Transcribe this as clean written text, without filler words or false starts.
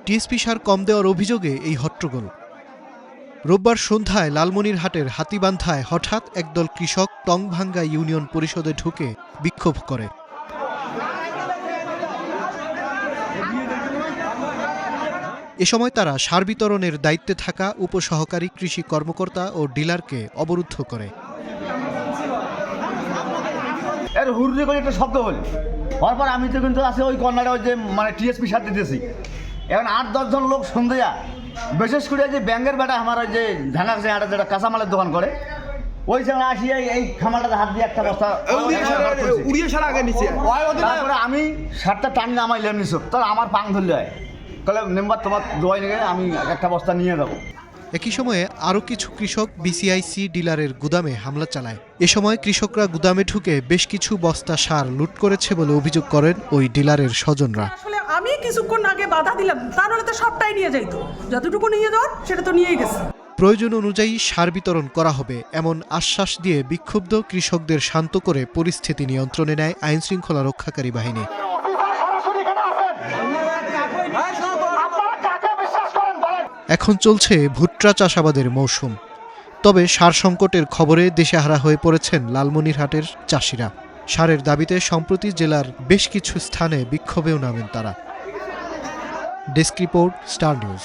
TSP সার কম দেওয়ার অভিযোগে এই হট্টগোল। রোববার সন্ধ্যায় লালমনিরহাটের হাতীবান্ধায় হঠাৎ একদল কৃষক টংভাঙ্গা ইউনিয়ন পরিষদে ঢুকে বিক্ষোভ করে। এ সময় তারা সার বিতরণের দায়িত্বে থাকা উপসহকারী কৃষি কর্মকর্তা ও ডিলারকে অবরুদ্ধ করে। এর হুররি করে একটা শব্দ হল, হওয়ার পর আমি তো কিন্তু আছে ওই কর্নারে ওই যে মানে টিএসপি সার দিতেছি। এখন ৮-১০ জন লোক সন্ধ্যা, বিশেষ করে যে ব্যাঙ্গের বেটা আমার ওই যে ঢাকা যেটা কাঁচামালের দোকান করে, ওই সময় আসি এই খামারটাতে হাত দিয়ে একটা বস্তা উড়িয়ে সারা আগে নিচে। তারপরে আমি সারটা টানি নামাইলাম নিছো, তার আমার পাং ধরলে হয়, তাহলে মেম্বার তোমার দোয়াই নিয়ে আমি একটা বস্তা নিয়ে যাবো। একই সময়ে আরও কিছু কৃষক বিসিআইসি ডিলারের গুদামে হামলা চালায়। এ সময় কৃষকরা গুদামে ঢুকে বেশ কিছু বস্তা সার লুট করেছে বলে অভিযোগ করেন ওই ডিলারের স্বজনরা। আসলে আমি কিছুক্ষণ আগে বাধা দিলাম, তাহলে তো সবটাই নিয়ে যাইতো, যতটুকু নিয়ে যাওয়ার সেটা তো নিয়েই গেছে। প্রয়োজন অনুযায়ী সার বিতরণ করা হবে এমন আশ্বাস দিয়ে বিক্ষুব্ধ কৃষকদের শান্ত করে পরিস্থিতি নিয়ন্ত্রণে নেয় আইনশৃঙ্খলা রক্ষাকারী বাহিনী। এখন চলছে ভুট্টা চাষাবাদের মৌসুম। তবে সার সংকটের খবরে দিশেহারা হয়ে পড়েছেন লালমনিরহাটের চাষিরা। সারের দাবিতে সম্প্রতি জেলার বেশ কিছু স্থানে বিক্ষোভেও নামেন তারা। Desk report, star news.